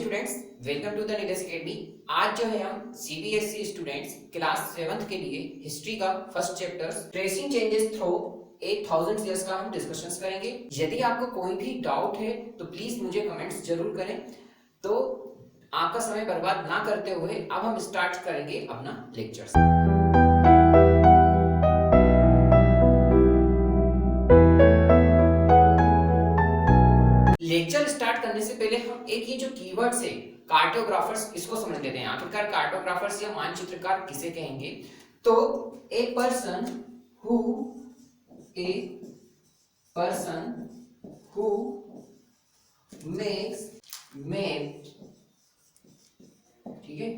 Students, welcome to the Nilesh Academy. आज जो है हम सीबीएसई स्टूडेंट्स क्लास 7th के लिए हिस्ट्री का first chapter tracing changes through 8000 years का हम डिस्कशंस करेंगे। यदि आपको कोई भी डाउट है तो प्लीज मुझे कमेंट्स जरूर करें। तो आपका समय बर्बाद ना करते हुए अब हम स्टार्ट करेंगे अपना लेक्चर। लेक्चर स्टार्ट करने से पहले हम एक ये जो कीवर्ड्स है कार्टोग्राफर्स, इसको समझ लेते हैं। आखिरकार कार्टोग्राफर्स या मानचित्रकार किसे कहेंगे? तो a person who makes map, ठीक है,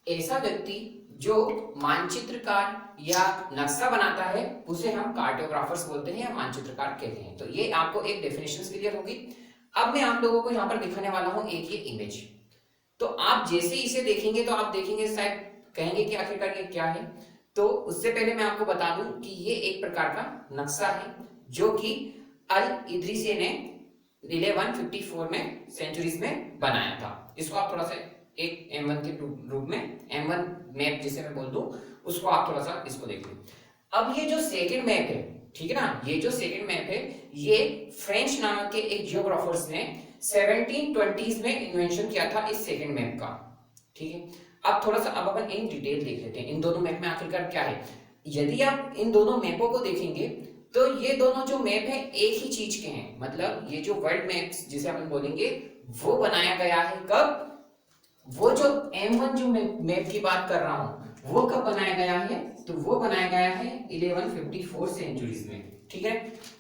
ऐसा व्यक्ति जो मानचित्रकार या नक्शा बनाता है उसे हम कार्टोग्राफर्स बोलते हैं या मानचित्रकार कहते हैं। तो ये आपको एक डेफिनेशन क्लियर होगी। अब मैं आप लोगों को यहाँ पर दिखाने वाला हूं एक ये इमेज। तो आप जैसे इसे देखेंगे तो आप देखेंगे शायद कहेंगे कि आखिरकार ये क्या है। तो उससे पहले मैं आपको बता दूं कि ये एक प्रकार का नक्शा है जो कि अल इदरीसी ने 1154 में सेंचुरीज में बनाया था। इसको आप थोड़ा सा एक M1 के रूप में M1 मैप जिसे मैं बोल दूं उसको आप थोड़ा सा इसको देख लें। अब ये जो सेकंड मैप है, ठीक है ना, ये जो सेकंड मैप है ये फ्रेंच नामक के एक जियोग्राफर्स ने 1720s में इन्वेंशन किया था इस सेकंड मैप का, ठीक है। अब थोड़ा सा अब अपन इन डिटेल देख लेते हैं इन दोनों मैप में आखिरकार क्या है। यदि आप इन दोनों मैपों को देखेंगे तो ये दोनों जो मैप है एक ही चीज के हैं। मतलब ये जो वर्ल्ड मैप्स जिसे अपन बोलेंगे वो बनाया गया है कब? वो जो M1 जो मैप की बात कर रहा हूं वो कब बनाया गया है? तो वो बनाया गया है 1154 सेंचुरीज में, ठीक है।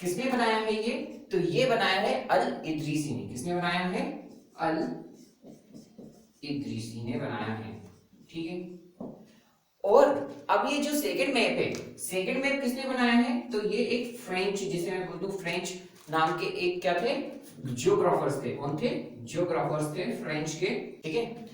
किसने बनाया है ये? तो ये बनाया है अल इदरीसी ने। किसने बनाया है? अल इदरीसी ने बनाया है, ठीक है। और अब ये जो सेकंड मैप है, सेकंड मैप किसने बनाया है? तो ये एक फ्रेंच, जिसे मैं बोल दूं फ्रेंच नाम के एक क्या थे? जियोग्राफर्स थे। कौन थे? जियोग्राफर्स थे फ्रेंच के, ठीक है,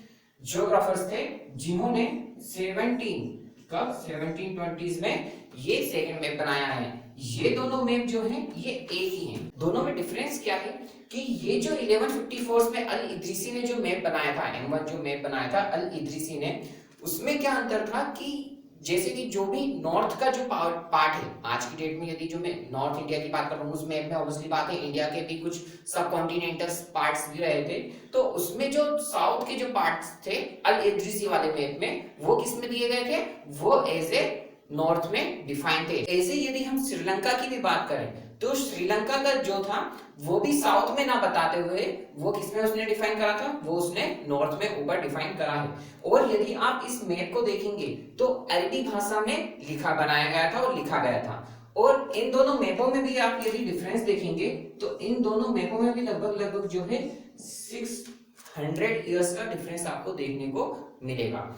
जियोग्राफर्स थे जिन्होंने 1720s में ये सेकंड मैप बनाया है। ये दोनों मैप जो हैं ये एक ही हैं। दोनों में डिफरेंस क्या है कि ये जो 1154 में अल इदरीसी ने जो मैप बनाया था, M1 जो मैप बनाया था अल इदरीसी ने, उसमें क्या अंतर था कि जैसे कि जो भी नॉर्थ का जो पार्ट है आज की डेट में, यदि जो मैं नॉर्थ इंडिया की बात कर रहा हूँ उस मैप में ऑब्वियसली बात है इंडिया के भी कुछ सब कॉन्टिनेंटल पार्ट्स भी रहे थे। तो उसमें जो साउथ के जो पार्ट्स थे अल इदरीसी वाले मैप में वो किस में दिए गए थे? वो एज ए नॉर्थ में डिफाइन थे। ऐसे यदि हम श्रीलंका की भी बात करें तो श्रीलंका का जो था वो भी साउथ में ना बताते हुए वो किसमें उसने डिफाइन करा था? वो उसने नॉर्थ में ऊपर डिफाइन करा है। और यदि आप इस मैप को देखेंगे तो अरबी भाषा में बनाया गया था और लिखा गया था। और इन दोनों मैपों में भी आप यदि डिफरेंस देखेंगे तो इन दोनों मैपों में भी लगभग जो है 600 इयर्स का डिफरेंस आपको देखने को मिलेगा।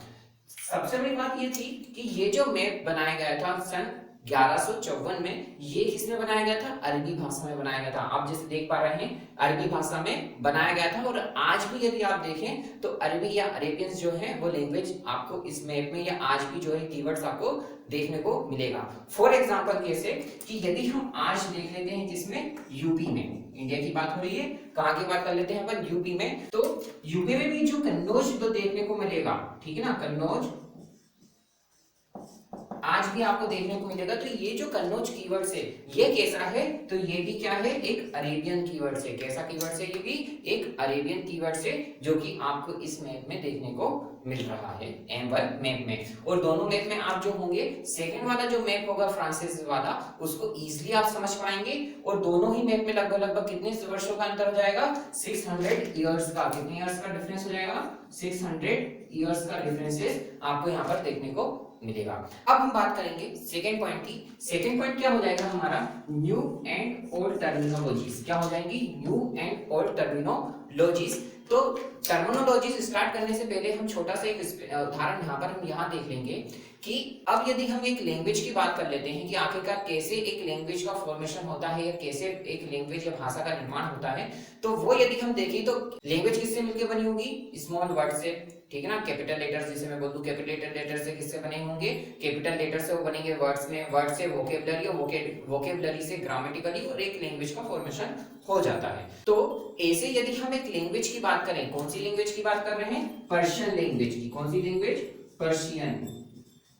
सबसे बड़ी बात ये थी कि ये जो मैप बनाया गया था सन 1154 में, ये किसमें बनाया गया था? अरबी भाषा में बनाया गया था। आप जैसे देख पा रहे हैं अरबी भाषा में बनाया गया था। और आज भी यदि आप देखें तो अरबी या अरेबियंस जो है वो लैंग्वेज आपको इस मैप में या आज भी जो है कीवर्ड्स आपको देखने को मिलेगा। फॉर एग्जांपल कैसे कि यदि हम आज देख लेते हैं किसमें? यूपी में, इंडिया की बात हो रही है, कहां की बात कर लेते हैं अपन? यूपी में। तो यूपी में भी जो कन्नौज तो देखने को मिलेगा, ठीक है ना, कन्नौज आज भी आपको देखने को मिलेगा। तो ये जो कन्नौज कीवर्ड्स है ये कैसा है? तो ये भी क्या है? एक अरेबियन कीवर्ड्स है। कैसा कीवर्ड्स है? ये भी एक अरेबियन कीवर्ड्स है जो कि आपको इस मैप में देखने को मिल रहा है M1 मैप में। और दोनों मैप में आप जो होंगे, सेकंड वाला जो मैप होगा फ्रांसिस वाला, उसको इजीली आप समझ पाएंगे। और दोनों ही मैप में लगभग कितने वर्षों का अंतर हो जाएगा? 600 इयर्स का। कितने इयर्स का डिफरेंस हो जाएगा? 600 इयर्स का डिफरेंसेस आपको यहाँ पर देखने को मिलेगा। अब हम बात करेंगे सेकंड पॉइंट की। सेकंड पॉइंट क्या हो जाएगा हमारा? New and old terminologies. क्या हो जाएंगी? New and old terminologies. तो टर्मिनोलॉजीज स्टार्ट करने से पहले हम छोटा सा एक उदाहरण यहाँ पर हम यहाँ देख लेंगे कि अब यदि हम एक लैंग्वेज की बात कर लेते हैं कि आखिरकार कैसे एक लैंग्वेज का फॉर्मेशन होता है या कैसे एक लैंग्वेज या भाषा का निर्माण होता है, तो वो यदि हम देखें तो लैंग्वेज किससे मिलकर बनी होगी? स्मॉल वर्ड से, ठीक है ना। कैपिटल लेटर्स जिसे मैं बोल दूं, कैपिटल लेटर से किससे बने होंगे? कैपिटल लेटर से वो बनेंगे वर्ड्स में, वर्ड से वोकेबलरी और वोकेबलरी से ग्रामेटिकली, और एक लैंग्वेज का फॉर्मेशन हो जाता है। तो ऐसे यदि हम एक लैंग्वेज की बात करें, कौन सी लैंग्वेज की बात कर रहे हैं? पर्शियन लैंग्वेज की। कौन सी लैंग्वेज? पर्शियन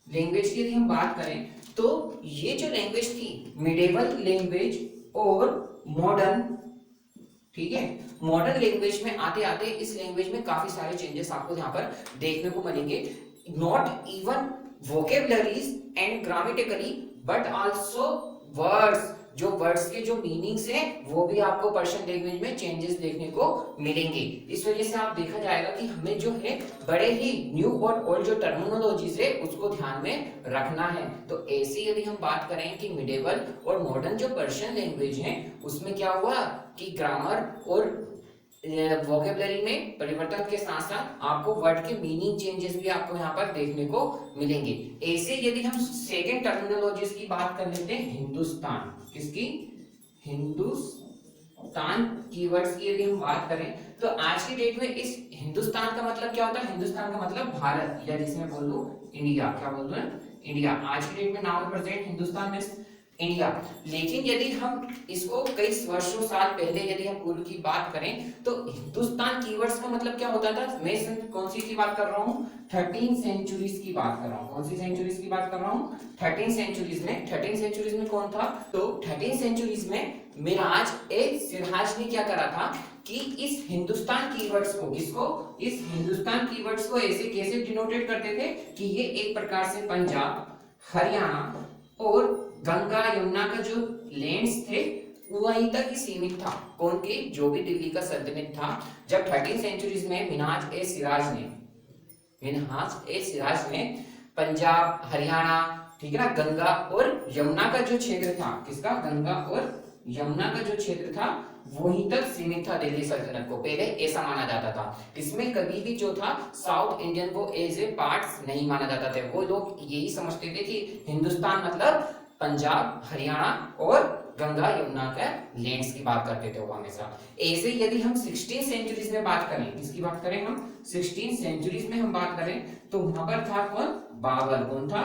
लैंग्वेज की यदि हम बात करें तो ये जो लैंग्वेज थी मिडेवल लैंग्वेज और मॉडर्न, ठीक है, मॉडर्न लैंग्वेज में आते आते इस लैंग्वेज में काफी सारे चेंजेस आपको यहाँ पर देखने को मिलेंगे। Not even vocabularies and grammatically but also words, जो वर्ड्स के जो मीनिंग्स हैं वो भी आपको पर्शियन लैंग्वेज में चेंजेस देखने को मिलेंगे। इस वजह से आप देखा जाएगा कि हमें जो है बड़े ही न्यू और ओल्ड जो टर्मिनोलॉजीज है उसको ध्यान में रखना है। तो ऐसे यदि हम बात करें कि मिडेवल और मॉडर्न जो पर्शियन लैंग्वेज है उसमें क्या हुआ कि ग्रामर और वोकेबलरी में परिवर्तन के साथ साथ आपको वर्ड के मीनिंग चेंजेस भी आपको यहाँ पर देखने को मिलेंगे। ऐसे यदि हम सेकेंड टर्मिनोलॉजीज की बात कर लेते हैं, हिंदुस्तान, किसकी? हिंदुस्तान कीवर्ड्स की यदि हम बात करें तो आज की डेट में इस हिंदुस्तान का मतलब क्या होता है? हिंदुस्तान का मतलब भारत, या जिसमें बोल दूं इंडिया, क्या बोल दूं? इंडिया। आज की डेट में नाउ प्रेजेंट हिंदुस्तान में इंडिया। लेकिन यदि हम इसको कई वर्षों साल पहले यदि हम पूर्व की बात करें तो हिंदुस्तान कीवर्ड्स का मतलब क्या होता था? मैं कौन सी की बात कर रहा हूँ? 13 सेंचुरीज की बात कर रहा हूँ। कौन सी सेंचुरीज की बात कर रहा हूँ? 13 सेंचुरीज में। 13 सेंचुरीज में कौन था? तो 13 सेंचुरीज में मिराज ए सिराज ने क्या करा था कि इस हिंदुस्तान कीवर्ड्स को, किसको? इस हिंदुस्तान कीवर्ड्स को ऐसे कैसे डिनोटेट करते थे कि ये एक प्रकार से पंजाब, हरियाणा और गंगा यमुना का जो लैंड्स थे वहीं तक ही सीमित था। कौन के? जो भी दिल्ली का सल्तनत था। जब 13 सेंचुरीज में मिन्हाज ए सिराज ने पंजाब, हरियाणा, ठीक है ना, गंगा और यमुना का जो क्षेत्र था, किसका? गंगा और यमुना का जो क्षेत्र था वहीं तक सीमित था दिल्ली सल्तनत को, पहले ऐसा माना जाता था। इसमें कभी भी जो था साउथ इंडियन को एज ए पार्ट्स नहीं माना जाता था। वो लोग यही समझते थे कि हिंदुस्तान मतलब पंजाब, हरियाणा और गंगा यमुना का लैंड्स की बात करते थे वो हमेशा। ऐसे यदि हम 16 सेंचुरीज में बात करें, किसकी बात करें हम? 16 सेंचुरीज में हम बात करें तो वहां पर था कौन? बाबर। कौन था?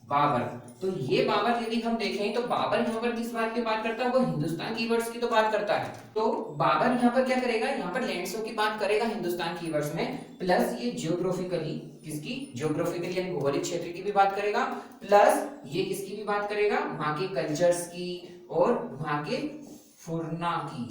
बाबर। तो ये बाबर यदि हम देखें तो बाबर यहाँ पर किस बात की बात करता है? वो हिंदुस्तान कीवर्ड्स की तो बात करता है। तो बाबर यहाँ पर क्या करेगा? यहाँ पर लैंड्सों की बात करेगा हिंदुस्तान कीवर्ड्स में, प्लस ये जियोग्राफिकली, किसकी? जियोग्राफिकली यानी भौगोलिक क्षेत्र की भी बात करेगा, प्लस ये किसकी भी बात करेगा? वहां के कल्चर्स की और वहां के फुरना की,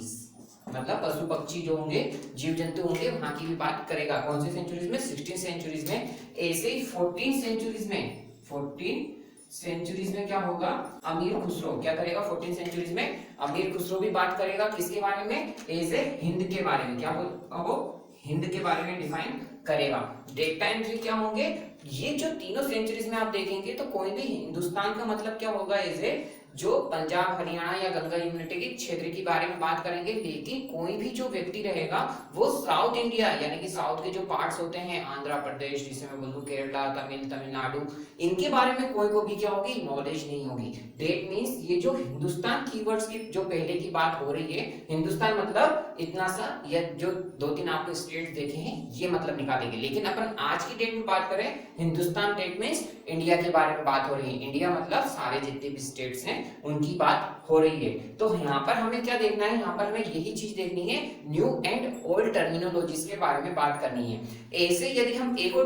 मतलब पशु पक्षी जो होंगे, जीव जंतु होंगे, वहां की भी बात करेगा। कौन सी सेंचुरीज में? 16 सेंचुरीज में। ऐसे ही 14 सेंचुरीज में, 14 सेंचुरीज में क्या होगा? अमीर खुसरो क्या करेगा? 14 सेंचुरीज में अमीर खुसरो भी बात करेगा किसके बारे में? एज ए हिंद के बारे में। क्या वो हिंद के बारे में डिफाइन करेगा। डेटा एंट्री क्या होंगे? ये जो तीनों सेंचुरीज में आप देखेंगे तो कोई भी हिंदुस्तान का मतलब क्या होगा? एज ए जो पंजाब, हरियाणा या गंगा यमुना के क्षेत्र के बारे में बात करेंगे। लेकिन कोई भी जो व्यक्ति रहेगा वो साउथ इंडिया यानी कि साउथ के जो पार्ट्स होते हैं, आंध्र प्रदेश, जिसे मैं बोलूं केरला, तमिलनाडु, इनके बारे में कोई को भी क्या होगी? नॉलेज नहीं होगी। दैट मींस ये जो हिंदुस्तान कीवर्ड्स की जो पहले की बात हो रही है, हिंदुस्तान मतलब इतना सा, या जो 2-3 आपको स्टेट देखे हैं ये मतलब निकालेंगे। लेकिन अपन आज की डेट में बात करें, हिंदुस्तान डेट मींस इंडिया के बारे में बात हो रही है। इंडिया मतलब सारे जितने भी स्टेट्स हैं उनकी बात हो रही है। तो यहाँ पर हमें क्या देखना है? यहाँ पर हमें यही चीज देखनी है, न्यू एंड ओल्ड टर्मिनोलॉजीज के बारे में बात करनी है। ऐसे यदि हम एक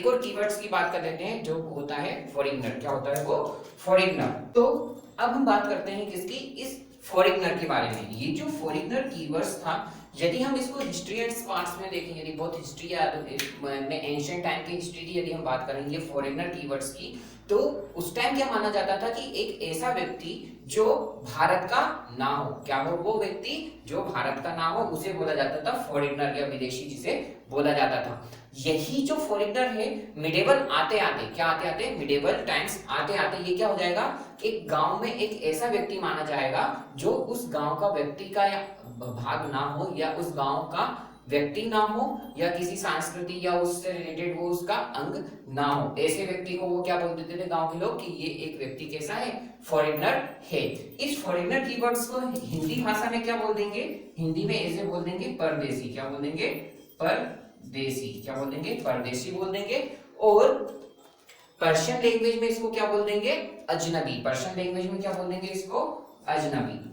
और कीवर्ड्स की बात कर लेते हैं जो होता है फॉरेनर। क्या होता है वो? फॉरेनर। तो अब हम बात करते हैं किसकी? इस फॉरेनर के बारे में। ये जो फॉरेनर कीवर्ड्स था, यदि हम इसको हिस्ट्री एंड पार्ट्स में देखें, यदि बहुत हिस्ट्री में एंशिएंट टाइम की हिस्ट्री की यदि हम बात करेंगे फॉरेनर कीवर्ड्स की, तो उस टाइम क्या माना जाता था कि एक ऐसा व्यक्ति जो भारत का ना हो, क्या हो? वो व्यक्ति जो भारत का ना हो उसे बोला जाता था फॉरेनर या विदेशी, जिसे बोला जाता था। यही जो फॉरेनर है मिडेवल आते आते, क्या आते आते? मिडेवल टाइम्स आते आते ये क्या हो जाएगा? एक गांव में एक ऐसा व्यक्ति माना जाएगा जो उस गांव का व्यक्ति का या भाग ना हो, या उस गांव का व्यक्ति ना हो, या किसी संस्कृति या उससे रिलेटेड वो उसका अंग ना हो। ऐसे व्यक्ति को वो क्या बोल देते थे गांव के लोग कि ये एक व्यक्ति कैसा है? फॉरेनर है। इस फॉरेनर कीवर्ड्स को हिंदी भाषा में क्या बोल देंगे? हिंदी में ऐसे बोल देंगे परदेसी। क्या बोल देंगे? परदेसी। क्या बोल देंगे? परदेसी बोल देंगे। और पर्शियन लैंग्वेज में इसको क्या बोल देंगे? अजनबी। पर्शियन लैंग्वेज में क्या बोल देंगे इसको? अजनबी।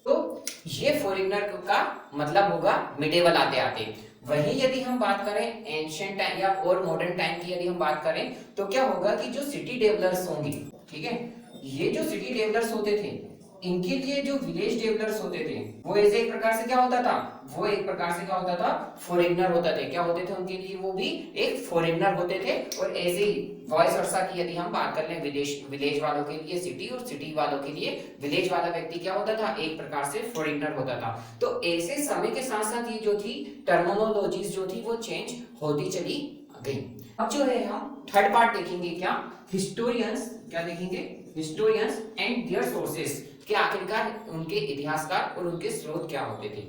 तो ये फॉरेनर का मतलब होगा मिडेवल आते आते। वही यदि हम बात करें एंशिएंट टाइम या और मॉडर्न टाइम की यदि हम बात करें तो क्या होगा कि जो सिटी डेवलपर्स होंगे, ठीक है, ये जो सिटी डेवलपर्स होते थे इनके लिए जो विलेज डेवलपर्स होते थे वो ऐसे एक प्रकार से क्या होता था, वो एक प्रकार से क्या होता था, फॉरेनर होता थे। क्या होते थे उनके लिए, वो भी एक फॉरेनर होते थे। और ऐसे ही वॉइस वर्सा की यदि हम बात कर लें, विलेज वालों के लिए सिटी और सिटी वालों के लिए विलेज वाला व्यक्ति क्या होता था, एक प्रकार से फॉरेनर होता था। तो ऐसे समय के साथ साथ ये जो थी टर्मिनोलॉजीज जो थी वो चेंज होती चली गई। अब जो है हम थर्ड पार्ट देखेंगे, क्या हिस्टोरियंस, क्या देखेंगे, हिस्टोरियंस एंड देयर सोर्सेस, कि आखिरकार उनके इतिहासकार और उनके स्रोत क्या होते थे।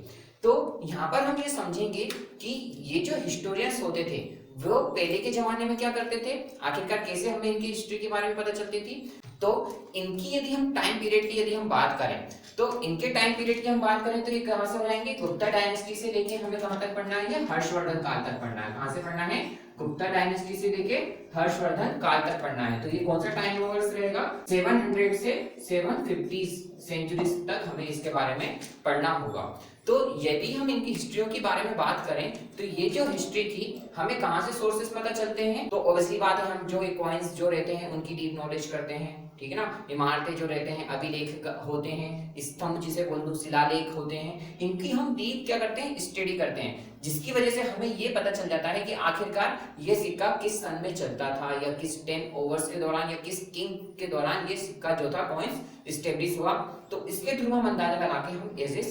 तो यहाँ पर हम ये समझेंगे कि ये जो हिस्टोरियंस होते थे वो पहले के जमाने में क्या करते थे, आखिरकार कैसे हमें इनकी हिस्ट्री के बारे में पता चलती थी। तो इनकी यदि हम टाइम पीरियड की यदि हम बात करें तो इनके टाइम पीरियड की हम बात करें तो ये कहां से हो जाएंगे, गुप्ता डायनेस्टी से लेके हमें कहां तक पढ़ना है, हर्षवर्धन काल तक पढ़ना है। कहां से पढ़ना है, गुप्ता डायनेस्टी से लेके हर्षवर्धन काल तक पढ़ना है। तो ये कौन सा टाइम ओवर्स रहेगा, 700 से 750 सेंचुरीज तक हमें इसके बारे में पढ़ना होगा। तो यदि हम इनकी हिस्ट्रियों के बारे में बात करें तो ये जो हिस्ट्री थी हमें कहां से सोर्सेस पता चलते हैं, तो ऑब्वियसली बात है हम जो कॉइन्स जो रहते हैं उनकी डीप नॉलेज करते हैं, ठीक है ना। इमारतें जो रहते हैं, अभिलेख होते हैं, स्तंभ जिसे बोल दो, शिलालेख होते हैं, इनकी हम डीप क्या करते हैं, स्टडी करते हैं, जिसकी वजह से हमें ये पता चल जाता है कि आखिरकार ये सिक्का किस सन में चलता था या किस 10 ओवर्स के दौरान या किस किंग के दौरान ये सिक्का जो था कॉइन्स स्टेब्लिश हुआ। तो इसके थ्रू हम अंदाजा लगा के हम एज ए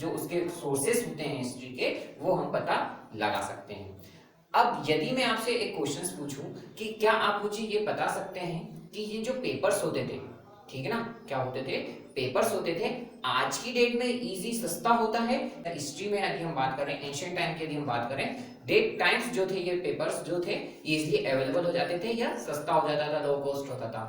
जो उसके सोर्सेस होते हैं हिस्ट्री के वो हम पता लगा सकते हैं। अब यदि मैं आपसे एक क्वेश्चन पूछूं कि क्या आप मुझे ये बता सकते हैं कि ये जो पेपर्स होते थे, ठीक है ना, क्या होते थे, पेपर्स होते थे, आज की डेट में इजी सस्ता होता है। हिस्ट्री में यदि हम बात करें, एंशिएंट टाइम की यदि हम बात करें, डेट टाइम्स जो थे, ये पेपर्स जो थे इजीली अवेलेबल हो जाते थे या सस्ता हो जाता था, लो कॉस्ट होता था।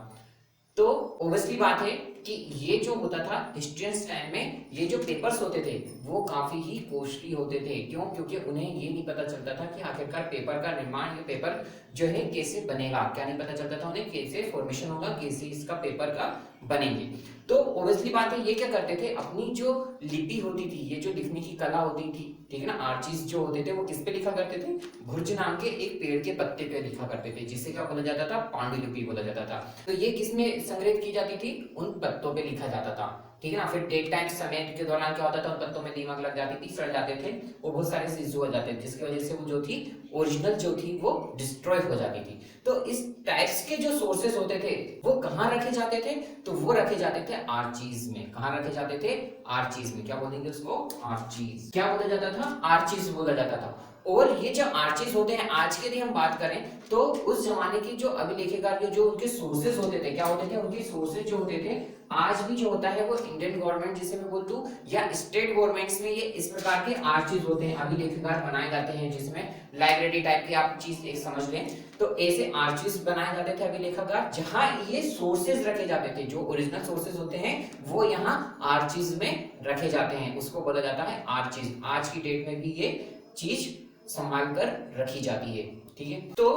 तो ऑब्वियसली बात है कि ये जो होता था हिस्ट्रियंस टाइम में, ये जो पेपर्स होते थे वो काफी ही कॉस्टली होते थे। क्यों, क्योंकि उन्हें ये नहीं पता चलता था कि आखिरकार पेपर का निर्माण, ये पेपर जो है कैसे बनेगा, क्या नहीं पता चलता था उन्हें, कैसे फॉर्मेशन होगा, कैसे इसका पेपर का बनेंगे। तो ऑब्वियसली बात है ये क्या करते थे, अपनी जो लिपि होती थी, ये जो लिखने की कला होती थी, ठीक है ना, आर्चिज जो होते थे वो किस पे लिखा करते थे, भुर्ज नाम के एक पेड़ के पत्ते पे लिखा करते थे, जिसे क्या बोला जाता था, पांडुलिपि बोला जाता था। तो ये किसमें संग्रहित की जाती थी, उन पत्तों पे लिखा जाता था, ठीक है ना। फिर डेट टाइम समय के दौरान क्या होता था, उन पत्तों में दीमक लग जाती थी, सड़ जाते थे, वो बहुत सारे सीजू हो जाते थे, जिसकी वजह से वो जो थी ओरिजिनल जो थी वो डिस्ट्रॉय हो जाती थी। तो इस टाइप्स के जो सोर्सेस होते थे वो कहाँ रखे जाते थे, तो वो रखे जाते थे आर्चीज में। कहाँ रखे जाते थे, आर्चीज में। क्या बोलेंगे उसको, आर्चीज। क्या बोला जाता था, आर्चीज बोला जाता था। और ये जो आर्चीज होते हैं, आज के यदि हम बात करें तो उस जमाने की जो अभिलेखकार जो उनके सोर्सेज होते थे, क्या होते थे, उनके सोर्सेज जो होते थे आज भी जो होता है वो इंडियन गवर्नमेंट जिसे मैं बोल दूं या स्टेट गवर्नमेंट्स में ये इस प्रकार के आर्चीज होते हैं, अभिलेखकार बनाए जाते हैं, जिसमें लाइब्रेरी टाइप की आप चीज एक समझ लें। तो ऐसे आर्चीज बनाए जाते थे अभिलेखकार, जहां ये सोर्सेज रखे जाते थे, जो ओरिजिनल सोर्सेज होते हैं वो यहाँ आर्चीज में रखे जाते हैं, उसको बोला जाता है आर्चीज। आज की डेट में भी ये चीज संभाल कर रखी जाती है, ठीक है। तो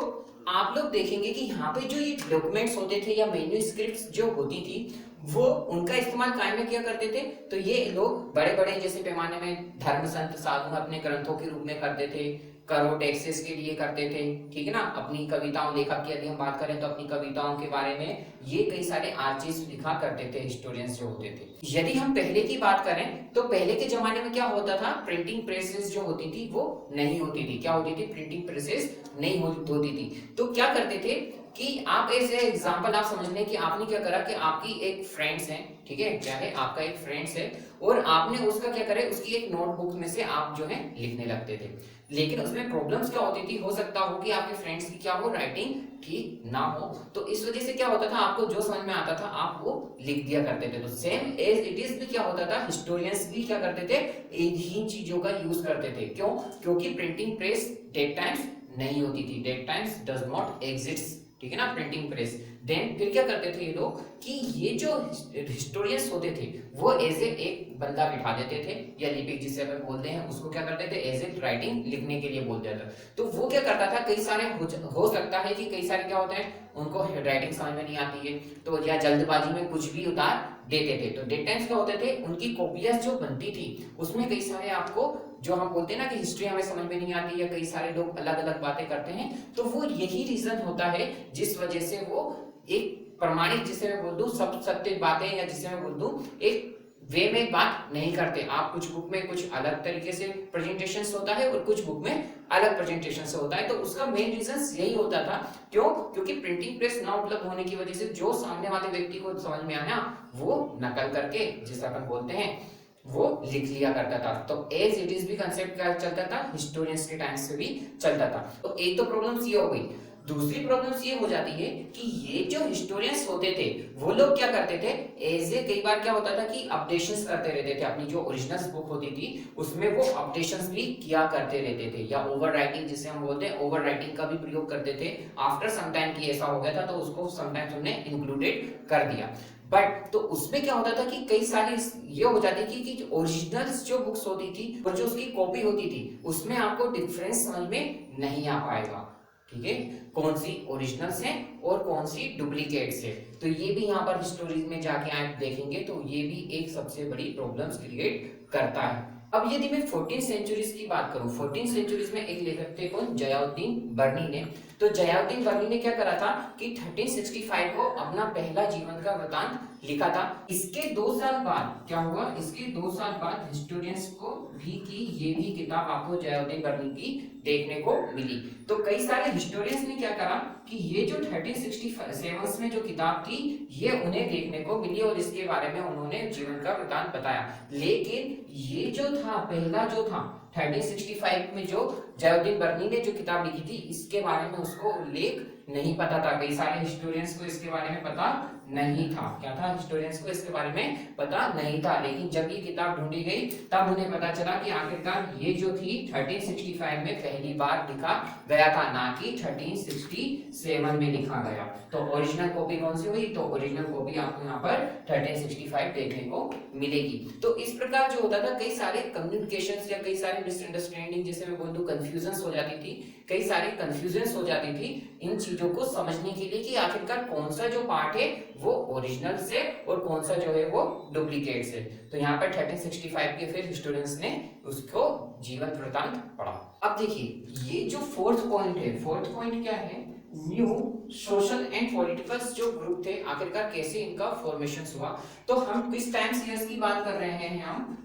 आप लोग देखेंगे कि यहाँ पे जो ये डॉक्यूमेंट्स होते थे या मैन्युस्क्रिप्ट्स जो होती थी वो उनका इस्तेमाल काय में किया करते थे, तो ये लोग बड़े बड़े जैसे पैमाने में धर्म संत साधु अपने ग्रंथों के रूप में करते थे, करो टैक्सेस के लिए करते थे, ठीक है ना। अपनी कविताओं, लेखक की यदि हम बात करें तो अपनी कविताओं के बारे में ये कई सारे आर्चीज लिखा करते थे, हिस्टोरियंस जो होते थे। यदि हम पहले की बात करें तो पहले के जमाने में क्या होता था, प्रिंटिंग प्रेसेस जो होती थी वो नहीं होती थी। क्या होती थी, प्रिंटिंग प्रेसेस नहीं होती थी। तो क्या करते थे कि आप ऐसे एग्जांपल आप समझ लें कि आपने क्या करा कि आपकी एक फ्रेंड्स है, ठीक है, क्या है, आपका एक फ्रेंड्स है और आपने उसका क्या करे, उसकी एक नोटबुक में से आप जो है लिखने लगते थे। लेकिन उसमें प्रॉब्लम्स क्या होती थी, हो सकता हो कि आपके फ्रेंड्स की क्या हो, राइटिंग ठीक ना हो, तो इस वजह से क्या होता था, आपको जो समझ में आता था आप वो लिख दिया करते थे। तो सेम एज इट इज भी क्या होता था, हिस्टोरियंस भी क्या करते थे, एक ही चीजों का यूज करते थे। क्यों, क्योंकि प्रिंटिंग प्रेस डेट टाइम्स नहीं होती थी, date times does not exist, ठीक है ना, प्रिंटिंग प्रेस। देन फिर क्या करते थे ये लोग कि ये जो हिस्टोरियंस होते थे वो एज ए एक बंदा बिठा देते थे या लिपिक जिसे अपन बोलते हैं, उसको क्या करते थे, एज ए राइटिंग लिखने के लिए बोलते थे। तो वो क्या करता था, कई सारे हो सकता है कि कई सारे क्या होते हैं उनको राइटिंग समझ में नहीं आती है तो या जल्दबाजी में कुछ भी उतार देते थे। तो डेट टाइम्स क्या होते थे, उनकी कॉपियां जो बनती थी उसमें कई सारे आपको जो हम बोलते हैं ना कि हिस्ट्री हमें समझ में नहीं आती या कई सारे लोग अलग अलग बातें करते हैं, तो वो यही रीजन होता है जिस वजह से वो एक प्रमाणित, जिसे मैं बोल दूं सब सत्य बातें, या जिसे मैं बोल दूं एक वे में बात नहीं करते। आप कुछ बुक में कुछ अलग तरीके से प्रेजेंटेशन होता है और कुछ बुक में अलग प्रेजेंटेशन से होता है, तो उसका मेन रीजन यही होता था। क्यों? क्योंकि प्रिंटिंग प्रेस ना उपलब्ध होने की वजह से जो सामने वाले व्यक्ति को समझ में आया वो नकल करके, जिसे अपन बोलते हैं, वो लिख लिया करता था। तो एज इट इज भी कंसेप्ट क्या चलता था, हिस्टोरियंस के टाइम से भी चलता था। तो एक तो प्रॉब्लम ये हो गई। दूसरी प्रॉब्लम ये हो जाती है कि ये जो हिस्टोरियंस होते थे वो लोग क्या करते थे, एज ए कई बार क्या होता था कि अपडेशंस करते रहते थे। अपनी जो ओरिजिनल बुक होती थी उसमें वो अपडेशंस भी किया करते रहते थे, या ओवर राइटिंग जिसे हम बोलते हैं, ओवर राइटिंग का भी प्रयोग करते थे। आफ्टर सम टाइम की ऐसा हो गया था तो उसको समटाइम्स हमने इंक्लूडेड कर दिया। बट तो उसमें क्या होता था कि कई सारी ये हो जाती थी कि ओरिजिनल्स जो बुक्स होती थी और जो उसकी कॉपी होती थी उसमें आपको डिफरेंस समझ में नहीं आ पाएगा। ठीक है, कौन सी ओरिजिनल्स हैं और कौन सी डुप्लीकेट्स है। तो ये भी यहाँ पर हिस्टोरी में जाके आप देखेंगे तो ये भी एक सबसे बड़ी प्रॉब्लम्स क्रिएट करता है। अब यदि मैं 14 सेंचुरीज की बात करूं, 14 सेंचुरीज में एक लेखक थे कौन, जयालुद्दीन बर्नी ने। तो जयालुद्दीन बर्नी ने क्या करा था कि 1365 को अपना पहला जीवन का वृतांत लिखा था। इसके 2 साल बाद क्या हुआ, इसके 2 साल बाद हिस्टोरियंस को भी की ये भी किताब आपको जयालुद्दीन बर्नी की देखने को मिली। तो कई सारे हिस्टोरियंस ने क्या करा कि ये जो 1367 में जो किताब थी ये उन्हें देखने को मिली और इसके बारे में उन्होंने जीवन का वृतांत बताया। लेकिन ये जो था पहला जो था 1365 में जो जयालुद्दीन बर्नी ने जो किताब लिखी थी इसके बारे में उसको उल्लेख नहीं पता था। कई सारे हिस्टोरियंस को इसके बारे में पता नहीं था। क्या था, हिस्टोरियंस को इसके बारे में पता नहीं था। लेकिन जब ये किताब ढूंढी गई तब उन्हें पता चला कि आखिरकार ये जो थी 1365 में पहली बार लिखा गया था, ना कि 1367 में लिखा गया। तो ओरिजिनल कॉपी कौन सी हुई, तो ओरिजिनल कॉपी आपको यहाँ पर 1365 देखने को मिलेगी। तो इस प्रकार जो होता था कई सारे कम्युनिकेशंस या कई सारे मिसअंडरस्टैंडिंग, जिसे मैं बोल दूं कंफ्यूजन्स हो जाती थी, कई सारे कंफ्यूजन्स हो जाती थी इन चीजों को समझने के लिए कि आखिरकार कौन सा जो पार्ट है वो ओरिजिनल से और कौन सा जो है वो डुप्लीकेट से। तो यहाँ पर 1365 के फिर हिस्टोरियंस ने उसको जीवन वृतांत पढ़ा। अब देखिए ये जो फोर्थ पॉइंट है, फोर्थ पॉइंट क्या है, न्यू सोशल एंड पॉलिटिकल जो ग्रुप थे आखिरकार कैसे इनका फॉर्मेशन हुआ। तो हम किस टाइम सीरीज की बात कर रहे हैं,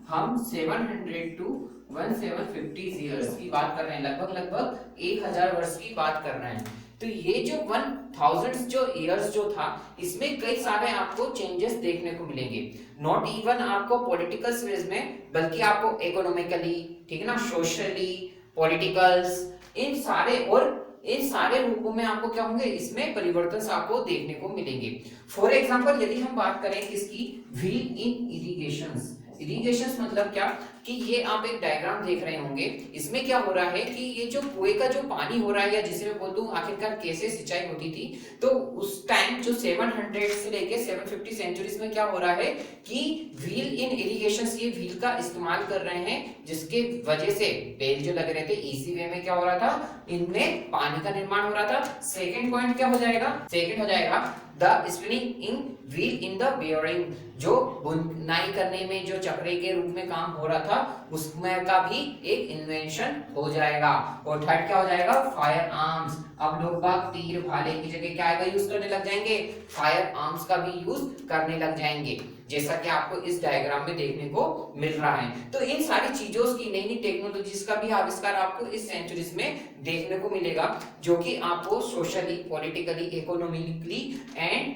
हम 700 टू 1750 ईयर्स की बात कर रहे हैं, लगभग 1000 वर्ष की बात कर रहे हैं। तो ये जो 1000 जो ईयर्स जो था इसमें कई सारे आपको चेंजेस देखने को मिलेंगे। नॉट इवन आपको पॉलिटिकल स्पेस में, बल्कि आपको इकोनॉमिकली, ठीक है ना, सोशली, पॉलिटिकल्स, इन सारे रूपों में आपको क्या होंगे, इसमें परिवर्तन आपको देखने को मिलेंगे। फॉर एग्जांपल यदि हम बात करें किसकी, व्हील इन इरिगेशंस। इरिगेशंस मतलब क्या कि ये आप एक डायग्राम देख रहे होंगे, इसमें क्या हो रहा है कि ये जो कुएं का जो पानी हो रहा है, या जिसे मैं बोल दूं आखिरकार कैसे सिंचाई होती थी, तो उस टाइम जो 700 से लेके 750 सेंचुरीज में क्या हो रहा है कि व्हील इन इरिगेशंस, ये व्हील का इस्तेमाल कर रहे हैं, जिसके वजह से बेल जो लगे रहे थे इजी वे में क्या हो रहा था, इनमें पानी का निर्माण हो रहा था। सेकंड पॉइंट क्या हो जाएगा, सेकंड हो जाएगा the spinning in wheel in the bearing, जो बुनाई करने में जो चक्रे के रूप में काम हो रहा था उसमें का भी एक इन्वेंशन हो जाएगा। और थर्ड क्या हो जाएगा, फायर आर्म्स। अब लोग बाग तीर भाले की जगह क्या आएगा, यूज करने लग जाएंगे, फायर आर्म्स का भी यूज करने लग जाएंगे, जैसा कि आपको इस डायग्राम में देखने को मिल रहा है। तो इन सारी चीजों की नई नई टेक्नोलॉजीज का भी आविष्कार आपको इस सेंचुरीज में देखने को मिलेगा, जो कि आपको socially, politically, economically and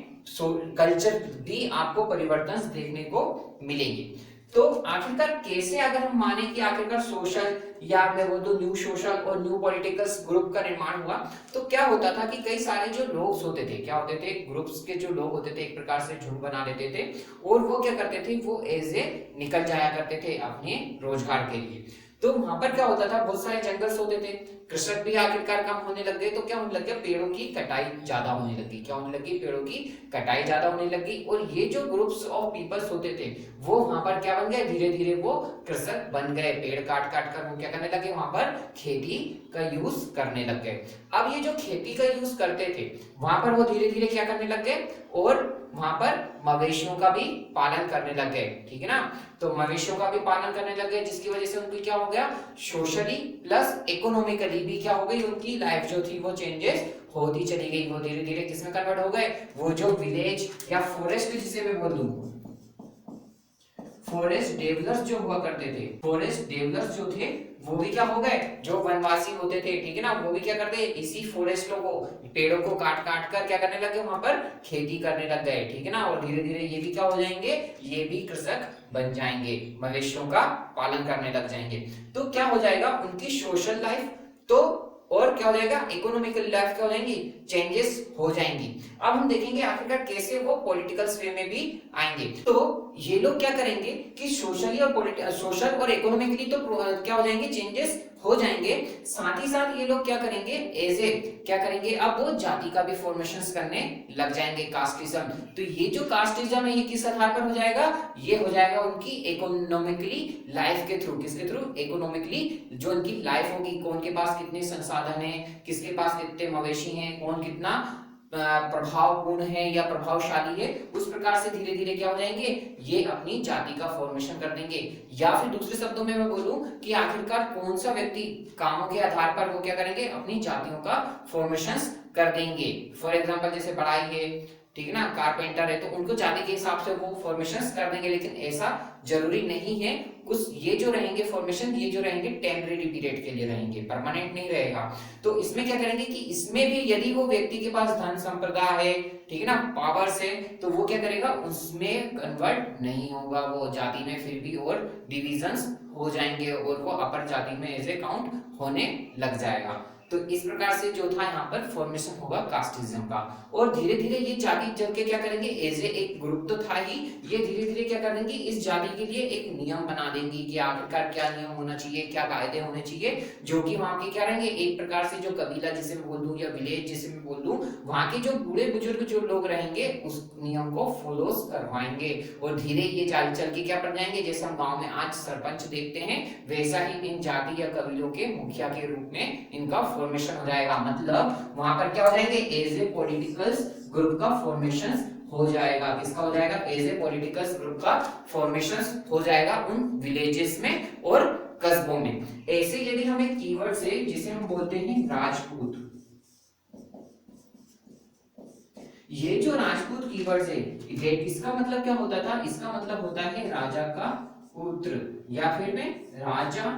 culture भी आपको परिवर्तन देखने को मिलेंगे। तो आखिरकार कैसे, अगर हम माने कि आखिरकार सोशल, या मैं बोल दूं न्यू सोशल और न्यू पॉलिटिकल ग्रुप का निर्माण हुआ, तो क्या होता था कि कई सारे जो लोग होते थे, क्या होते थे, ग्रुप्स के जो लोग होते थे एक प्रकार से झुंड बना लेते थे, और वो क्या करते थे, वो एज ए निकल जाया करते थे अपने रोजगार के लिए। तो वहां पर क्या होता था, बहुत सारे जंगल्स होते थे, कृषक भी आखिरकार कम होने लग गए, तो क्या होने लग गया, पेड़ों की कटाई ज्यादा होने लगी। क्या होने लगी, पेड़ों की कटाई ज्यादा होने लगी, और ये जो ग्रुप्स ऑफ पीपल्स होते थे वो वहां पर क्या बन गए, धीरे धीरे वो कृषक बन गए। पेड़ काट काट कर वो क्या करने लगे, वहां पर खेती का यूज करने लग गए। अब ये जो खेती का यूज करते थे वहां पर वो धीरे धीरे क्या करने लग गए, और वहां पर मवेशियों का भी पालन करने लग गए, ठीक है ना। तो मवेशियों का भी पालन करने लग गए, जिसकी वजह से उनकी क्या हो गया, सोशली प्लस इकोनॉमिकली भी क्या हो गई, उनकी लाइफ जो थी वो चेंजेस होती चली गई। वो धीरे धीरे किसमें कन्वर्ट हो गए, वो जो विलेज या फॉरेस्ट जिसे मैं बोल दूं, फॉरेस्ट डेवलपर्स जो हुआ करते थे, फॉरेस्ट डेवलपर्स जो थे वो भी क्या हो गए, जो वनवासी होते थे, ठीक है ना, वो भी क्या करते, इसी फॉरेस्टों को, पेड़ों को काट काट कर क्या करने लगे, वहां पर खेती करने लग गए, ठीक है ना। और धीरे धीरे ये भी क्या हो जाएंगे, ये भी कृषक बन जाएंगे, मवेशियों का पालन करने लग जाएंगे। तो क्या हो जाएगा, उनकी सोशल लाइफ तो और क्या हो जाएगा, इकोनॉमिकल लाइफ क्या हो जाएंगी, चेंजेस हो जाएंगी। अब हम देखेंगे आखिरकार कैसे वो पॉलिटिकल वे में भी आएंगे। तो ये लोग क्या करेंगे कि सोशली और सोशल और इकोनॉमिकली तो क्या हो जाएंगे, चेंजेस हो जाएंगे, साथ ही साथ ये लोग क्या करेंगे, एज ए क्या करेंगे, अब वो जाति का भी फॉर्मेशंस करने लग जाएंगे, कास्टिज्म। तो ये जो कास्टिज्म है ये किस आधार पर हो जाएगा, ये हो जाएगा उनकी इकोनॉमिकली लाइफ के थ्रू, किसके थ्रू, इकोनॉमिकली जो उनकी लाइफ होगी, कौन के पास कितने संसाधन है, किसके पास कितने मवेशी हैं, कौन कितना प्रभावपूर्ण है या प्रभावशाली है, उस प्रकार से धीरे धीरे क्या हो जाएंगे, ये अपनी जाति का फॉर्मेशन कर देंगे। या फिर दूसरे शब्दों में मैं बोलूं कि आखिरकार कौन सा व्यक्ति कामों के आधार पर वो क्या करेंगे, अपनी जातियों का फॉर्मेशन कर देंगे। फॉर एग्जांपल जैसे बढ़ाई है, ठीक है ना, कारपेंटर है, तो उनको जाति के हिसाब से वो फॉर्मेशंस कर देंगे, लेकिन ऐसा जरूरी नहीं है। कुछ ये जो रहेंगे फॉर्मेशन, ये जो रहेंगे टेम्परेरी पीरियड के लिए रहेंगे, परमानेंट नहीं रहेगा। तो इसमें क्या करेंगे कि इसमें भी यदि वो व्यक्ति के पास धन संपदा है, ठीक है ना, पावर्स है, तो वो क्या करेगा, उसमें कन्वर्ट नहीं होगा, वो जाति में फिर भी और डिविजन्स हो जाएंगे और वो अपर जाति में एज ए काउंट होने लग जाएगा। तो इस प्रकार से जो था यहाँ पर फॉर्मेशन होगा कास्टिज्म का। और धीरे धीरे ये जाति जब के क्या करेंगे, एज ए एक ग्रुप तो था ही, ये धीरे धीरे क्या कर देंगे, इस जाति के लिए एक नियम बना देंगी कि आखिरकार क्या नियम होना चाहिए, क्या कायदे होने चाहिए, जो कि वहां के क्या रहेंगे, एक प्रकार से जो कबीला जिसे मैं बोल दूं या विलेज जिसे मैं बोल दूं, वहां के जो बूढ़े बुजुर्ग जो लोग रहेंगे उस नियम को फॉलो करवाएंगे। और धीरे ये चाल चल के क्या बन जाएंगे, जैसे हम गाँव में आज सरपंच देखते हैं, वैसा ही इन जाति या कबीलों के मुखिया के रूप में इनका फॉर्मेशन हो जाएगा। मतलब वहां पर क्या हो जाएंगे, एज ए पॉलिटिकल ग्रुप का फॉर्मेशन हो जाएगा। किसका हो जाएगा, एज ए पॉलिटिकल ग्रुप का फॉर्मेशन हो जाएगा उन विलेजेस में और कस्बों में। ऐसे यदि हम एक कीवर्ड से जिसे हम बोलते हैं राजपूत, ये जो राजपूत कीवर्ड है, इसका मतलब क्या होता था, इसका मतलब होता है राजा का पुत्र या फिर में राजा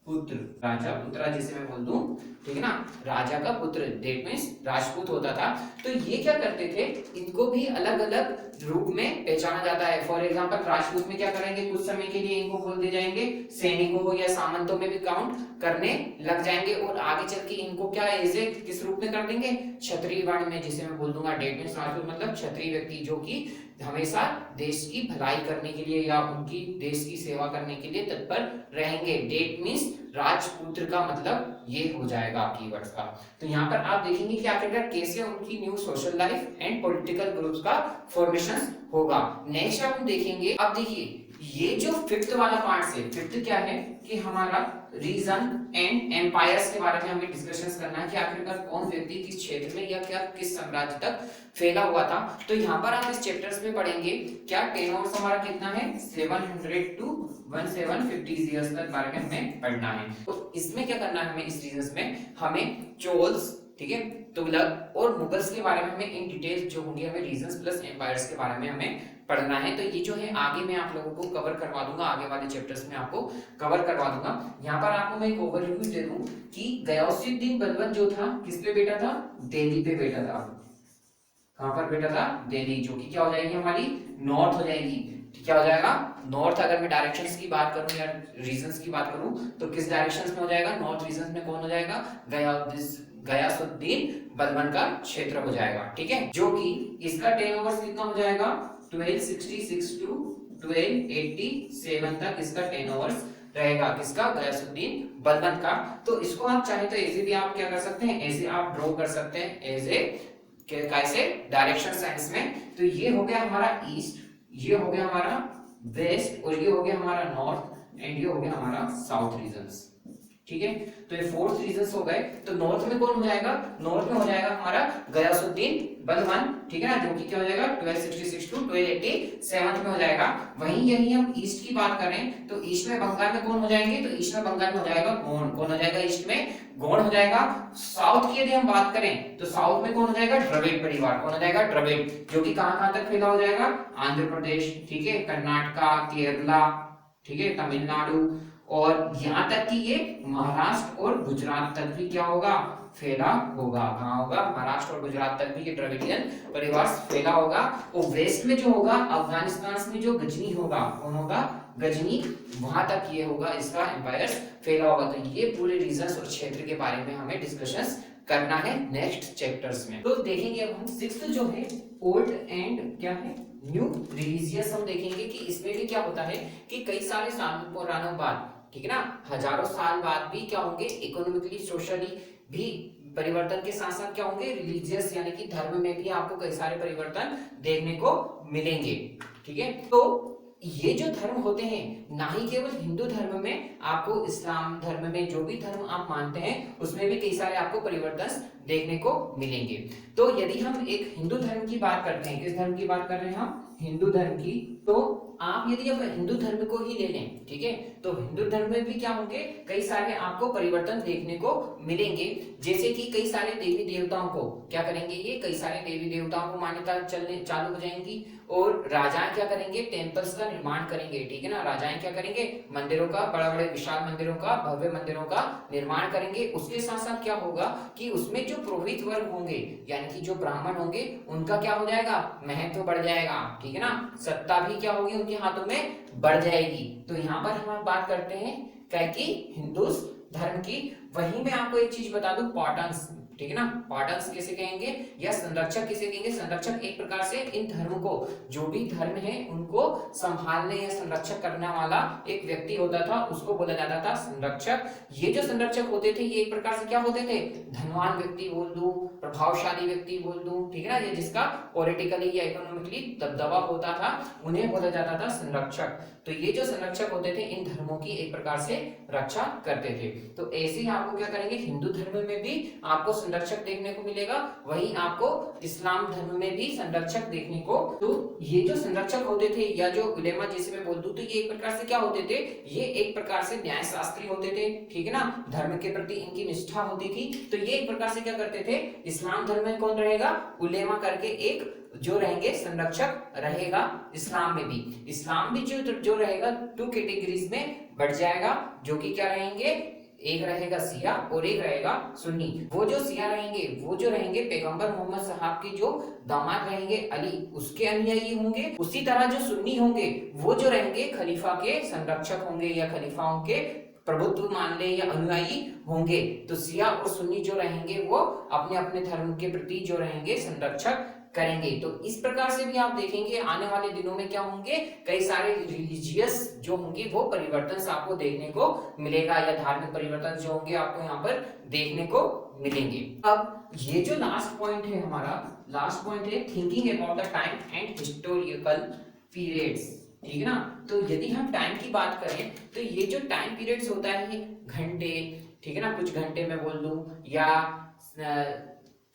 पुत्र, राजा पुत्रा जिसे मैं बोल दूं, ठीक है ना, राजा का पुत्र, दैट मींस राजपूत होता था। तो ये क्या करते थे, इनको भी अलग अलग रूप में पहचाना जाता है। फॉर एग्जांपल राजपूत में क्या करेंगे, कुछ समय के लिए इनको बोल दिए जाएंगे सैनिकों या सामंतों में भी काउंट करने लग जाएंगे, और आगे चल के इनको क्या एज ए किस रूप में कर देंगे, क्षत्रिय वर्ण में जिसे मैं बोल दूंगा। दैट मींस राजपूत मतलब क्षत्रिय व्यक्ति जो कि हमेशा देश की भलाई करने के लिए या उनकी देश की सेवा करने के लिए तत्पर रहेंगे। दैट मींस राजपुत्र का मतलब ये हो जाएगा कीवर्ड्स का। तो यहाँ पर आप देखेंगे कि आखिरकार कैसे उनकी new social life and political groups का फॉर्मेशन होगा। नेक्स्ट हम देखेंगे, अब देखिए ये जो फिफ्थ वाला पार्ट से, फिफ्थ क्या है कि हमारा रीजन एंड एम्पायर्स के बारे में हमें डिस्कशंस करना है कि आखिरकार कौन व्यक्ति किस क्षेत्र में या क्या किस साम्राज्य तक फैला हुआ था। तो यहाँ पर आप इस चैप्टर्स में पढ़ेंगे क्या टेनोर्स हमारा कितना है, 700 to 1750 ईयर्स तक बारे में हमें पढ़ना है। तो इसमें क्या करना है हमें, इस रीजन में हमें चोल्स, ठीक है, तुगलक और मुगल्स के बारे में हमें इन डिटेल जो होंगे, हमें रीजन्स प्लस एम्पायर्स के बारे में हमें पढ़ना है। तो ये जो है आगे मैं आप लोगों को कवर करवा दूंगा, आगे वाले चैप्टर्स में आपको कवर करवा दूंगा। यहाँ पर आपको मैं एक ओवरव्यू दे दूं कि गयासुद्दीन बलबन जो था किस पे बेटा था, दिल्ली पे बेटा था। कहां पर बेटा था, दिल्ली, जो कि क्या हो जाएगी हमारी नॉर्थ हो जाएगी। क्या हो जाएगा, नॉर्थ। अगर मैं डायरेक्शंस की बात करूं या रीजन्स की बात करूं तो किस डायरेक्शंस में हो जाएगा, नॉर्थ रीजन्स में कौन हो जाएगा, गयासुद्दीन बलबन का क्षेत्र हो जाएगा, ठीक है, जो कि इसका टेनओवर कितना हो जाएगा 1266 टू 1287 तक इसका टेनओवर रहेगा, किसका, गयासुद्दीन बलबन का। तो इसको आप चाहे तो ऐसे भी आप क्या कर सकते हैं, ऐसे आप ड्रॉ कर सकते हैं एज ए कैसे डायरेक्शन साइंस में। तो ये हो गया हमारा ईस्ट, ये हो गया हमारा वेस्ट और ये हो गया हमारा नॉर्थ एंड ये हो गया हमारा साउथ रीजन्स, ठीक है। तो ये 4 रीजंस हो गए। तो नॉर्थ में कौन हो जाएगा, नॉर्थ में हो जाएगा हमारा गयासुद्दीन बलबन, ठीक है ना, जो कि क्या हो जाएगा 1266 टू 1287 में हो जाएगा। वहीं यही हम ईस्ट की बात करें तो ईस्ट में बंगाल में कौन हो जाएंगे, तो ईस्ट में बंगाल में हो जाएगा गोंड, कौन हो जाएगा ईस्ट में, गोंड हो जाएगा। साउथ की यदि हम बात करें तो साउथ में कौन हो जाएगा, द्रविड़ परिवार, कौन हो जाएगा, द्रविड़, जो कि कहां तक फैला हो जाएगा, आंध्र प्रदेश, ठीक है, कर्नाटका, केरला, ठीक है, तमिलनाडु, और यहां तक कि ये महाराष्ट्र और गुजरात तक भी क्या होगा, फैला होगा। कहां होगा, महाराष्ट्र और गुजरात तक भी ये द्रविडियन परिवार फैला होगा। और वेस्ट में जो होगा, अफगानिस्तान में जो गजनी होगा, कौन होगा, गजनी, वहां तक ये होगा, इसका एम्पायर फैला होगा। तो ये पूरे रीजन्स और क्षेत्र के बारे में हमें डिस्कशंस करना है नेक्स्ट चैप्टर्स में। तो देखेंगे अब हम सिक्स्थ जो है ओल्ड एंड क्या है, न्यू रिलीजियस, हम देखेंगे कि इसमें भी क्या होता है कि कई सारे सालों पुरानों बाद, ठीक है ना, हजारों साल बाद भी क्या होंगे, इकोनॉमिकली सोशली भी परिवर्तन के साथ साथ क्या होंगे, रिलीजियस यानी कि धर्म में भी आपको कई सारे परिवर्तन देखने को मिलेंगे, ठीक है। तो ये जो धर्म होते हैं, ना ही केवल हिंदू धर्म में, आपको इस्लाम धर्म में, जो भी धर्म आप मानते हैं उसमें भी कई सारे आपको परिवर्तन देखने को मिलेंगे। तो यदि हम एक हिंदू धर्म की बात करते हैं, किस धर्म की बात कर रहे हैं हम, हिंदू धर्म की, तो आप यदि अब हिंदू धर्म को ही ले लें, ठीक है, तो हिंदू धर्म में भी क्या होंगे, कई सारे आपको परिवर्तन देखने को मिलेंगे। जैसे कि कई सारे देवी देवताओं को क्या करेंगे, ये कई सारे देवी देवताओं को मान्यता चलने चालू हो जाएंगी, और राजाएं क्या करेंगे, टेम्पल्स का निर्माण करेंगे, ठीक है ना, राजाएं क्या करेंगे, मंदिरों का, बड़े बड़े विशाल मंदिरों का, भव्य मंदिरों का निर्माण करेंगे। उसके साथ साथ क्या होगा कि उसमें जो पुरोहित वर्ग होंगे, यानी कि जो ब्राह्मण होंगे, उनका क्या हो जाएगा, महत्व बढ़ जाएगा, ठीक है ना, सत्ता भी क्या होगी उनके हाथों में बढ़ जाएगी। तो यहाँ पर हम बात करते हैं क्या कि हिंदू धर्म की। वहीं मैं आपको एक चीज बता दूं, पॉटन्स, ठीक है ना, पॉटन्स किसे कहेंगे या संरक्षक किसे कहेंगे, संरक्षक एक प्रकार से इन धर्म को, जो भी धर्म है उनको संभालने या संरक्षक करने वाला एक व्यक्ति होता था, उसको बोला जाता था संरक्षक। ये जो संरक्षक होते थे ये एक प्रकार से क्या होते थे, धनवान व्यक्ति बोल दूं, प्रभावशाली व्यक्ति बोल दूं, ठीक है ना, ये जिसका पॉलिटिकली या इकोनॉमिकली दबदबा होता था, उन्हें बोला जाता था संरक्षक। तो ये जो संरक्षक होते थे इन धर्मों की एक प्रकार से रक्षा करते थे। तो ऐसे ही आपको क्या करेंगे, हिंदू धर्म में भी आपको संरक्षक देखने को मिलेगा, वहीं आपको इस्लाम धर्म में भी संरक्षक देखने को। तो ये जो संरक्षक होते थे या जो उलेमा जैसे मैं बोल दूं, तो ये एक प्रकार से क्या होते थे, ये एक प्रकार से न्यायशास्त्री होते थे, ठीक है ना, धर्म के प्रति इनकी निष्ठा होती थी। तो ये एक प्रकार से क्या करते थे, इस्लाम धर्म में कौन रहेगा, उलेमा करके एक जो रहेंगे संरक्षक रहेगा। इस्लाम में भी, इस्लाम भी जो रहेगा 2 कैटेगरीज में बढ़ जाएगा, जो कि क्या रहेंगे, एक रहेगा सिया और एक रहेगा सुन्नी। वो जो सिया रहेंगे वो जो रहेंगे पैगंबर मोहम्मद साहब के जो दामाद रहेंगे अली, उसके अनुयायी होंगे। उसी तरह जो सुन्नी होंगे वो जो रहेंगे खलीफा के संरक्षक होंगे या खलीफाओं के प्रभुत्व मान ले या अनुयायी होंगे। तो सिया और सुन्नी जो रहेंगे वो अपने अपने धर्म के प्रति जो रहेंगे संरक्षक करेंगे। तो इस प्रकार से भी आप देखेंगे आने वाले दिनों में क्या होंगे, कई सारे रिलीजियस जो होंगे वो परिवर्तन आपको देखने को मिलेगा, या धार्मिक परिवर्तन जो होंगे आपको यहाँ पर देखने को मिलेंगे। अब ये जो लास्ट पॉइंट है हमारा, लास्ट पॉइंट है thinking about the time and historical periods, ठीक है ना। तो यदि हम टाइम की बात करें तो ये जो टाइम पीरियड्स होता है, घंटे, ठीक है ना, कुछ घंटे में बोल दूं, या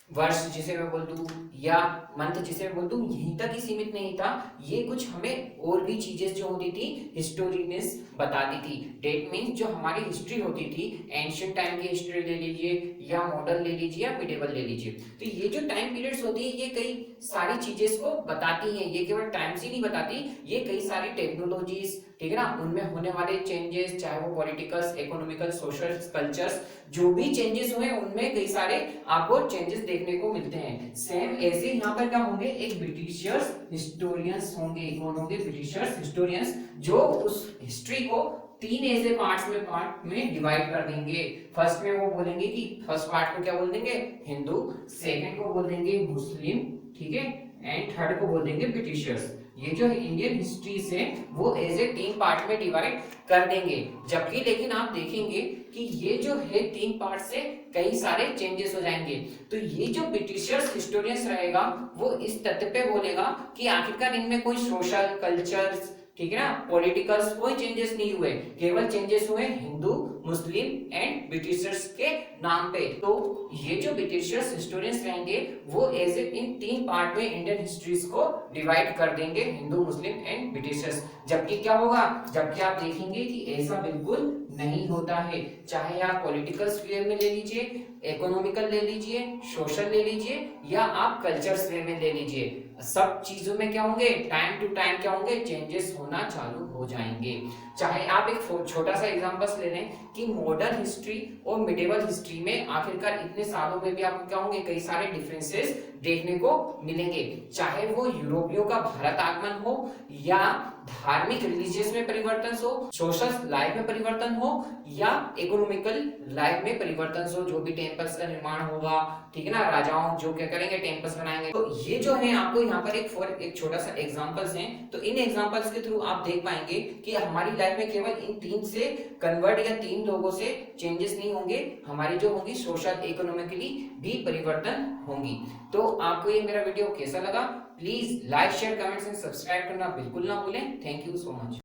वर्ष जिसे मैं बोल दूं, या मंथ जिसे मैं बोल दूं, यहीं तक ही सीमित नहीं था। ये कुछ हमें और भी चीजें जो होती थी हिस्टोरियंस बताती थी। डेट मींस जो हमारी हिस्ट्री होती थी, एंशिएंट टाइम की हिस्ट्री ले लीजिए या मॉडर्न ले लीजिए या मिडिवल ले लीजिए। तो ये जो टाइम पीरियड्स होती है ये कई सारी चीजें को बताती हैं। ये केवल टाइम्स ही नहीं बताती, ये कई सारी टेक्नोलॉजीज, ठीक है ना, उनमें होने वाले चेंजेस, चाहे वो पॉलिटिकल, इकोनॉमिकल, सोशल, कल्चर्स, जो भी चेंजेस हुए उनमें कई सारे आपको चेंजेस देखने को मिलते हैं। सेम ऐसे यहाँ पर क्या होंगे, एक ब्रिटिशर्स हिस्टोरियंस होंगे, कौन होंगे, ब्रिटिशर्स हिस्टोरियंस, जो उस हिस्ट्री को 3 ऐसे पार्ट में डिवाइड कर देंगे। फर्स्ट में वो बोलेंगे कि फर्स्ट पार्ट को क्या बोल देंगे, हिंदू, सेकंड को बोल देंगे मुस्लिम, ठीक है, एंड थर्ड को बोल देंगे ब्रिटिशर्स। ये जो इंडियन हिस्ट्री से वो ऐसे 3 पार्ट में डिवाइड कर देंगे। जबकि लेकिन आप देखेंगे कि ये जो है 3 पार्ट से कई सारे चेंजेस हो जाएंगे। तो ये जो ब्रिटिशर्स हिस्टोरियंस रहेगा वो इस तथ्य पे बोलेगा कि आखिरकार इनमें कोई सोशल, कल्चर, ठीक है ना। पॉलिटिकल्स कोई चेंजेस नहीं हुए, केवल चेंजेस हुए हिंदू, मुस्लिम एंड ब्रिटिशर्स के नाम पे। तो ये जो ब्रिटिशर्स हिस्टोरियंस रहेंगे वो एज इन 3 पार्ट में इंडियन हिस्ट्रीज को डिवाइड कर देंगे, हिंदू, मुस्लिम एंड ब्रिटिशर्स। जबकि क्या होगा, जबकि आप देखेंगे कि ऐसा बिल्कुल नहीं होता है। चाहे आप पॉलिटिकल स्फीयर में ले लीजिए, इकोनॉमिकल ले लीजिए, सोशल ले लीजिए, या आप कल्चर स्फीयर में ले लीजिए, सब चीजों में क्या होंगे, टाइम टू टाइम क्या होंगे, चेंजेस होना चालू हो जाएंगे। चाहे आप एक छोटा सा एग्जांपल्स ले लें कि मॉडर्न हिस्ट्री और मिडिवल हिस्ट्री में आखिरकार इतने सालों में भी आपको क्या होंगे, कई सारे डिफरेंसेस देखने को मिलेंगे। चाहे वो यूरोपियों का भारत आगमन हो, या धार्मिक रिलीजियस में परिवर्तन हो, सोशल लाइफ में परिवर्तन हो, या इकोनॉमिकल लाइफ में परिवर्तन हो, जो भी टेम्पल्स का निर्माण होगा, ठीक है ना, राजाओं जो क्या करेंगे, टेम्पल्स बनाएंगे। तो ये जो है आपको यहाँ पर एक छोटा सा एग्जांपल्स हैं, तो इन एग्जांपल्स के थ्रू आप देख पाएंगे कि हमारी लाइफ में केवल इन 3 से कन्वर्ट या 3 लोगों से चेंजेस नहीं होंगे, हमारी जो होंगी सोशल इकोनॉमिकली भी परिवर्तन होंगी। तो आपको ये मेरा वीडियो कैसा लगा, please like share comments and subscribe करना बिल्कुल ना भूलें। Thank you so much.